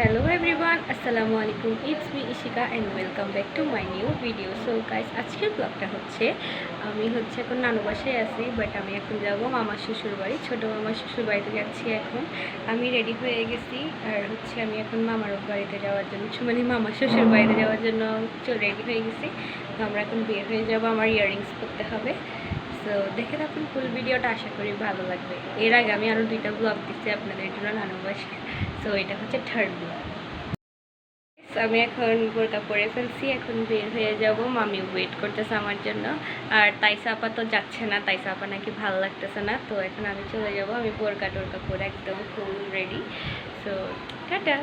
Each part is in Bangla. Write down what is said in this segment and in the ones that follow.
Hello everyone, আসসালামু আলাইকুম। It's me Ishika and welcome back to my new video. So guys, আজকের ব্লগটা হচ্ছে আমি এখন নানু বাসায় আছি, বাট আমি এখন যাব মামার শ্বশুর বাড়ি। ছোটো মামার শ্বশুর বাড়িতে যাচ্ছি এখন। আমি রেডি হয়ে গেছি আর আমি এখন মামার বাড়িতে যাওয়ার জন্য মামার শ্বশুর বাড়িতে যাওয়ার জন্য রেডি হয়ে গেছি। তো আমরা এখন বের হয়ে যাব, আমার ইয়াররিংস করতে হবে। সো দেখে থাকুন ফুল ভিডিওটা, আশা করি ভালো লাগবে। এর আগে আমি আরও 2টা ব্লগ দিচ্ছি আপনাদের জন্য নানু বাসায়। সো এটা হচ্ছে থার্ড ব্লগ। আমি এখন বোরকা পরে ফেলছি, এখন বের হয়ে যাব। মামি ওয়েট করতেছে আমার জন্য। আর তাইসা আপা তো যাচ্ছে না, তাইসা আপা নাকি ভালো লাগতেছে না। তো এখন আমি চলে যাব, আমি বোরকা টোরকা পরে একদম ফুল রেডি। So tata.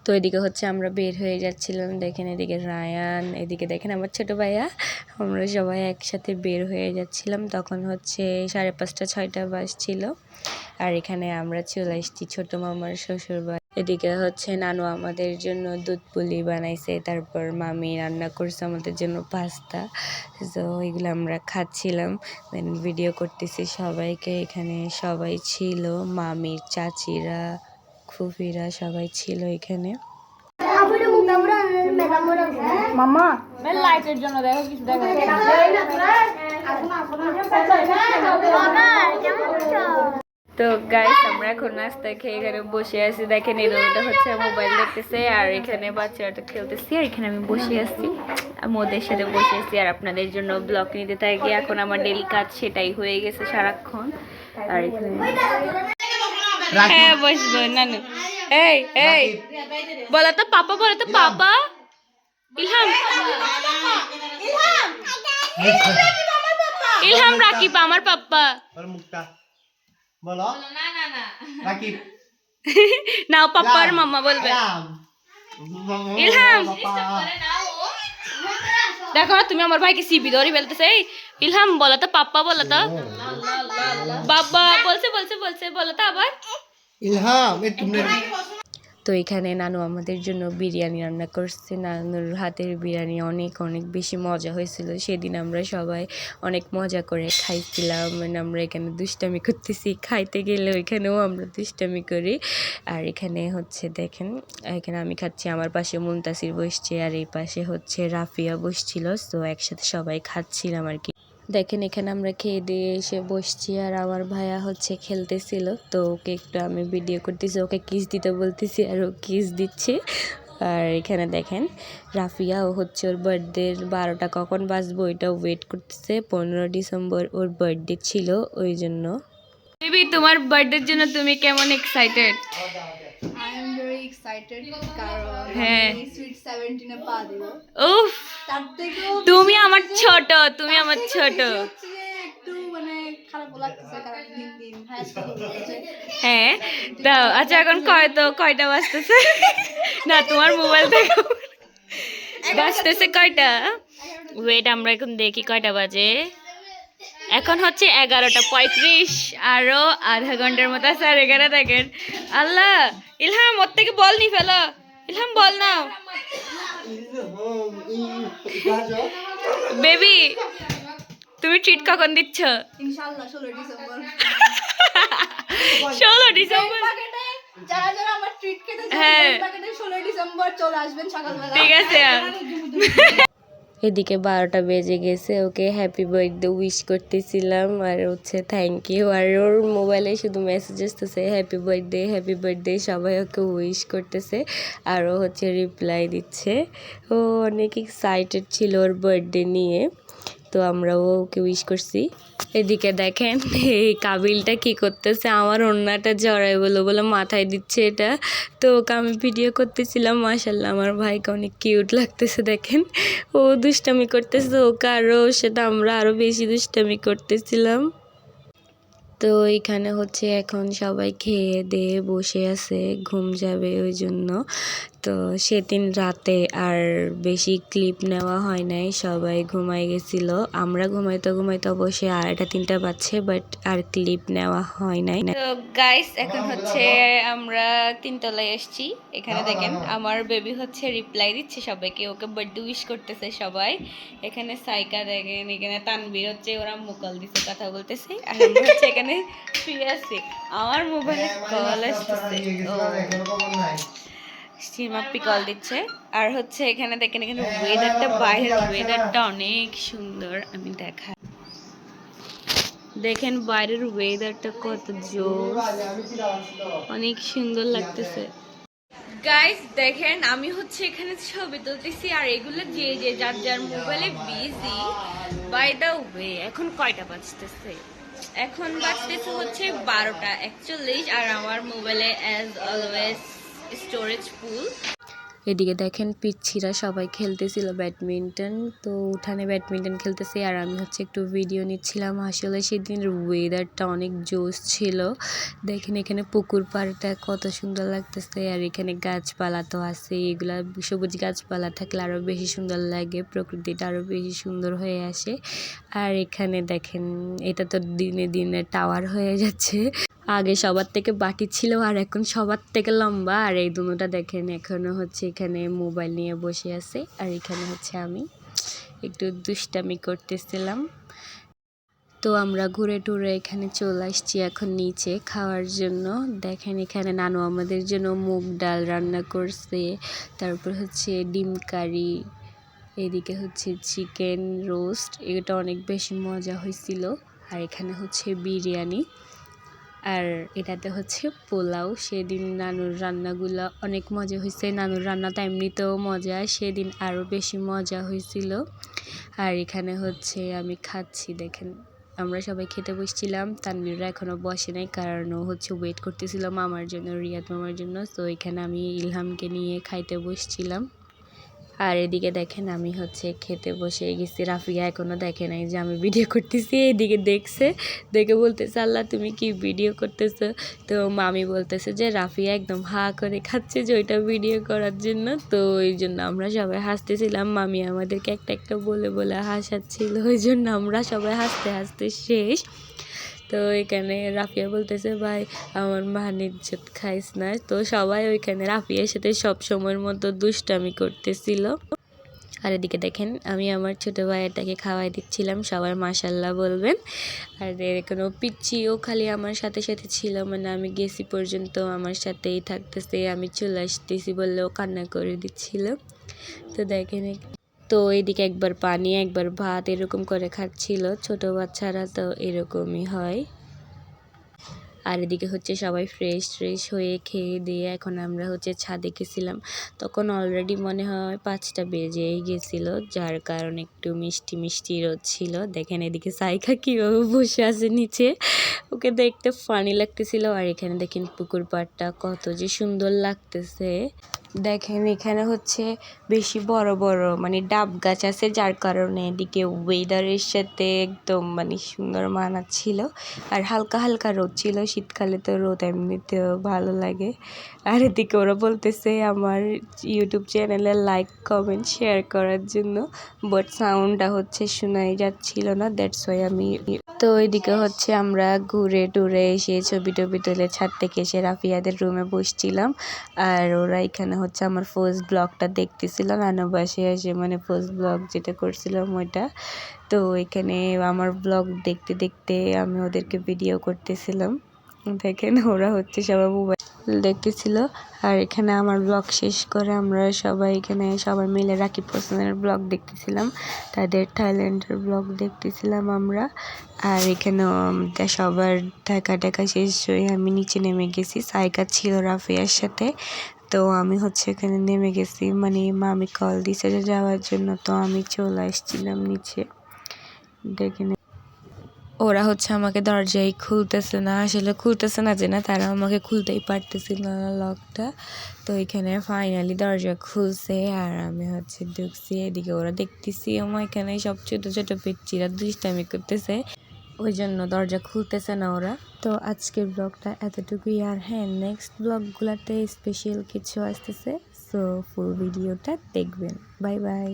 তো এদিকে আমরা বের হয়ে যাচ্ছিলাম, দেখেন এদিকে রায়ান, এদিকে দেখেন আমার ছোটো ভাইয়া। আমরা সবাই একসাথে বের হয়ে যাচ্ছিলাম। তখন 5:30 6টা বাজছিল। আর এখানে আমরা চলে এসেছি ছোটো মামার শ্বশুর বাড়ি। এদিকে নানু আমাদের জন্য দুধ পুলি বানাইছে, তারপর মামি রান্না করছে আমাদের জন্য পাস্তা। তো এগুলো আমরা খাচ্ছিলাম, দেন ভিডিও করতেছি সবাইকে। এখানে সবাই ছিল, মামির চাচিরা, ফুফিরা সবাই ছিল এখানে। মামা লাইটের জন্য দেখো কিছু দেখা তো গাইস, আমরা এখন নাস্তা খেয়ে এখানে বসে আছি। দেখেন এই রোলটা মোবাইল দেখতেছে, আর এখানে বাচ্চারা তো খেলতেছি, আর এখানে আমি বসে আছি, ওদের সাথে বসে আছি আর আপনাদের জন্য ব্লগ নিতে থাকি। এখন আমার ডেলি কাজ সেটাই হয়ে গেছে সারাক্ষণ। আর এখানে হ্যাঁ বসবো নানু। এই এই বলো তো পাপা, বলো তো পাপা। ইলহাম ইলহাম রাকিব আমার পাপ্পা। বলো না না না রাকিব নাও পাপ্পা আর মাম্মা বলবে। ইলহাম দেখো তুমি আমার ভাইকে সিবি ধরে ফেলতেছে। ইলহাম বলো তো পাপ্পা, বলো তো বাবা। বলছে বলছে বলছে বলো তো আবার ইলহাম। তো এখানে নানু আমাদের জন্য বিরিয়ানি রান্না করছে। নানুর হাতের বিরিয়ানি অনেক অনেক বেশি মজা হয়েছিল। সেদিন আমরা সবাই অনেক মজা করে খাইছিলাম। আমরা এখানে দুষ্টামি করতেছি, খাইতে গেলে ওইখানেও আমরা দুষ্টামি করি। আর এখানে দেখেন, এখানে আমি খাচ্ছি, আমার পাশে মুনতাসির বসছে, আর এই পাশে রাফিয়া বসছিল। তো একসাথে সবাই খাচ্ছিলাম আর কি। দেখেন এখানে আমরা খেয়ে দিয়ে এসে বসছি, আর আমার ভাইয়া খেলতেছিল। তো ওকে একটু আমি ভিডিও করতেছি, ওকে কিস দিতে বলতেছি, আর ও কিস দিচ্ছে। আর এখানে দেখেন রাফিয়া, ও ওর বার্থডে 12টা কখন বাজবো ওইটাও ওয়েট করতেছে। 15 ডিসেম্বর ওর বার্থডে ছিল, ওই জন্য। বেবি, তোমার বার্থডের জন্য তুমি কেমন excited? I am very excited কারণ হ্যাঁ, আমি সুইট 17 এ পা দিব। উফ, তার থেকেও তুমি আমার ছোট, তুমি আমার ছোট। একটু খারাপ লাগতেছে কারণ দিন দিন হাই স্কুল হচ্ছে। হ্যাঁ দাও। আচ্ছা এখন কয়টা বাজতেছে? না তোমার মোবাইল দেখো, বাজতেছে কয়টা? ওয়েট, আমরা এখন দেখি কয়টা বাজে। এখন 11:35, আরো আধা ঘন্টার মতো আছে। আর এখানে দেখেন আল্লাহ, ইলহাম ওর থেকে বল নি ফেলো। ইলহাম বল নাও। বেবি, তুমি ট্রিট কখন দিচ্ছ? ইনশাআল্লাহ 16 ডিসেম্বর। 16 ডিসেম্বর? যারা যারা আমার ট্রিট খেতে চান, হ্যাঁ 16 ডিসেম্বর চলে আসবেন সকালবেলা। ঠিক আছে। এদিকে 12টা বেজে গেছে, ওকে হ্যাপি বার্থডে উইশ করতেছিলাম, আর থ্যাংক ইউ। আর ওর মোবাইলে শুধু মেসেজ আসতেছে হ্যাপি বার্থডে, সবাই ওকে উইশ করতেছে, আর ও রিপ্লাই দিচ্ছে। ও অনেক এক্সাইটেড ছিল ওর বার্থডে নিয়ে, তো আমরাও ওকে উইশ করছি। এদিকে দেখেন এই কাবিলটা কি করতেছে, আমার ওড়নাটা জড়াই বলে মাথায় দিচ্ছে এটা। তো ওকে আমি ভিডিও করতেছিলাম। মাশাআল্লাহ আমার ভাইকে অনেক কিউট লাগতেছে। দেখেন ও দুষ্টামি করতেছে, ওকে আরও সেটা আমরা আরও বেশি দুষ্টামি করতেছিলাম। তো এখানে এখন সবাই খেয়ে দিয়ে বসে আছে, ঘুম যাবে ওই জন্য। তো সেদিন রাতে আর বেশি ক্লিপ নেওয়া হয় নাই, সবাই ঘুমাই গেছিল। আমরা ঘুমাইতে অবশ্যই 2:30-3টা বাজছে, বাট আর ক্লিপ নেওয়া হয় নাই। তো গাইস, এখন আমরা 3তলায় এসেছি। এখানে দেখেন আমার বেবি রিপ্লাই দিচ্ছে সবাইকে, ওকে বার্থডে উইশ করতেছে সবাই। এখানে সাইকা দেখেন, এখানে তানবীর ওরা মুকল দিচ্ছে, কথা বলতেছে, আর আমরা এখানে শুয়ে আছি। আমার মোবাইলে কল আসতেছে। সিমাপ্পি কল দিচ্ছে। আর হচ্ছে এখানে দেখেন, এখানে ওয়েদারটা, বাইরের ওয়েদারটা অনেক সুন্দর। আমি দেখাই, দেখেন বাইরের ওয়েদারটা কত জোর, অনেক সুন্দর লাগতেছে। গাইস দেখেন, আমি হচ্ছে এখানে ছবি তুলতেছি আর এগুলো যে যে যার যার মোবাইলে বিজি। বাই দ্য ওয়ে, এখন কয়টা বাজতেছে? এখন বাজতেছে হচ্ছে 12:41 আর আমার মোবাইলে অ্যাজ অলওয়েজ স্টোরেজ ফুল। এদিকে দেখেন পিচ্ছিরা সবাই খেলতেছিল ব্যাডমিন্টন, তো উঠানে ব্যাডমিন্টন খেলতেছে আর আমি হচ্ছে একটু ভিডিও নিচ্ছিলাম। আসলে সেদিন ওয়েদারটা অনেক জোশ ছিল। দেখেন এখানে পুকুর পাড়টা কত সুন্দর লাগতেছে আর এখানে গাছপালা তো আছে, এগুলা সবুজ গাছপালা থাকলে আরও বেশি সুন্দর লাগে, প্রকৃতিটা আরও বেশি সুন্দর হয়ে আসে। আর এখানে দেখেন এটা তো দিনে দিনে টাওয়ার হয়ে যাচ্ছে, আগে সবার থেকে বাটি ছিল আর এখন সবার থেকে লম্বা। আর এই দুটোটা দেখেন এখনো হচ্ছে এখানে মোবাইল নিয়ে বসে আছে আর এখানে হচ্ছে আমি একটু দুষ্টামি করতেছিলাম। তো আমরা ঘুরে টুরে এখানে চলে আসছি এখন নিচে খাওয়ার জন্য। দেখেন এখানে নানু আমাদের জন্য মুগ ডাল রান্না করছে, তারপর হচ্ছে ডিম কারি, এদিকে হচ্ছে চিকেন রোস্ট, এটা অনেক বেশি মজা হয়েছিল। আর এখানে হচ্ছে বিরিয়ানি আর এটাতে হচ্ছে পোলাও। সেদিন নানুর রান্নাগুলো অনেক মজা হয়েছে, নানুর রান্নাটা এমনিতেও মজা, সেদিন আরও বেশি মজা হয়েছিল। আর এখানে হচ্ছে আমি খাচ্ছি, দেখেন আমরা সবাই খেতে বসছিলাম, তানভীররা এখনও বসে নাই কারণ ও হচ্ছে ওয়েট করতেছিল মামার জন্য, রিয়াদ মামার জন্য। তো এখানে আমি ইলহামকে নিয়ে খাইতে বসছিলাম। আর এদিকে দেখেন আমি হচ্ছে খেতে বসে গেছি, রাফিয়া এখনও দেখে নাই যে আমি ভিডিও করতেছি, এদিকে দেখছে, দেখে বলতেছে আল্লাহ তুমি কি ভিডিও করতেছো। তো মামি বলতেছে যে রাফিয়া একদম হা করে খাচ্ছে যে ওইটা ভিডিও করার জন্য, তো ওই জন্য আমরা সবাই হাসতেছিলাম। মামি আমাদেরকে একটা একটা বলে বলে হাসাচ্ছিল, ওই জন্য আমরা সবাই হাসতে হাসতে শেষ। তো এখানে রাফিয়া বলতেছে ভাই আমার মান ইজ্জত খাইস না। তো সবাই ওইখানে রাফিয়ার সাথে সব সময়ের মতো দুষ্টামি করতেছিল। আর এদিকে দেখেন আমি আমার ছোটো ভাইয়েরটাকে খাওয়াই দিচ্ছিলাম, সবাই মাশাল্লাহ বলবেন। আর এখনো পিচ্ছিও খালি আমার সাথে সাথে ছিল, মানে আমি গেছি পর্যন্ত আমার সাথেই থাকতেছে, আমি চলে আসতেছি বললেও কান্না করে দিচ্ছিল। তো দেখেন, তো এদিকে একবার পানি একবার ভাত এরকম করে খাচ্ছিল, ছোটো বাচ্চারা তো এরকমই হয়। আর এদিকে হচ্ছে সবাই ফ্রেশ হয়ে খেয়ে দিয়ে এখন আমরা হচ্ছে ছাদে গেছিলাম, তখন অলরেডি মনে হয় 5টা বেজেই গেছিলো, যার কারণে একটু মিষ্টি মিষ্টি রোদ ছিল। দেখেন এদিকে সাইকা কীভাবে বসে আছে নিচে, ওকে দেখতে ফানি লাগতেছিল। আর এখানে দেখেন পুকুর পাড়টা কত যে সুন্দর লাগতেছে। দেখেন এখানে হচ্ছে বেশি বড় বড় মানে ডাব গাছ আছে, যার কারণে এদিকে ওয়েদারের সাথে একদম মানে সুন্দর মানাচ্ছিল। আর হালকা হালকা রোদ ছিল, শীতকালে তো রোদ এমনিতেও ভালো লাগে। আর এদিকে ওরা বলতেছে আমার ইউটিউব চ্যানেলে লাইক কমেন্ট শেয়ার করার জন্য, বাট সাউন্ডটা হচ্ছে শোনাই যাচ্ছিল না, দ্যাটস ওয়াই আমি। তো ওইদিকে হচ্ছে আমরা ঘুরে টুরে এসে ছবি টবি তুলে ছাদ থেকে এসে রাফিয়াদের রুমে বসছিলাম। আর ওরা এখানে হচ্ছে আমার ফার্স্ট ব্লগটা দেখতেছিল, নানু বাসায় এসে মানে ফার্স্ট ব্লগ যেটা করছিলাম ওইটা। তো এখানে আমার ব্লগ দেখতে দেখতে আমি ওদেরকে ভিডিও করতেছিলাম। দেখেন ওরা হচ্ছে সবাই মোবাইল দেখতেছিল। আর এখানে আমার ব্লগ শেষ করে আমরা সবাই এখানে সবাই মিলে রাকিব হোসেনের ব্লগ দেখতেছিলাম, তাদের থাইল্যান্ডের ব্লগ দেখতেছিলাম আমরা। আর এখানে সবার দেখা শেষ হয়ে আমি নিচে নেমে গেছি, সাইকা ছিল রাফিয়ার সাথে। তো আমি হচ্ছে এখানে নেমে গেছি, মানে মামি কল দিছে যাওয়ার জন্য, তো আমি চলে আসছিলাম নিচে। দেখেন ওরা হচ্ছে আমাকে দরজায় খুলতেছে না, আসলে খুলতেছে না যে না, তারা আমাকে খুলতেই পারতেছিল না লকটা। তো এখানে ফাইনালি দরজা খুলছে আর আমি হচ্ছে ঢুকছি। এদিকে ওরা দেখতেছি আমার এখানে সব ছোটো ছোটো পিচ্চিরা দুষ্টামি করতেছে, ওই জন্য দরজা খুলতেছে না ওরা। তো আজকের ব্লগটা এতটুকুই। আর হ্যাঁ, নেক্সট ব্লগগুলোতে স্পেশাল কিছু আসতেছে, সো ফুল ভিডিওটা দেখবেন। Bye bye.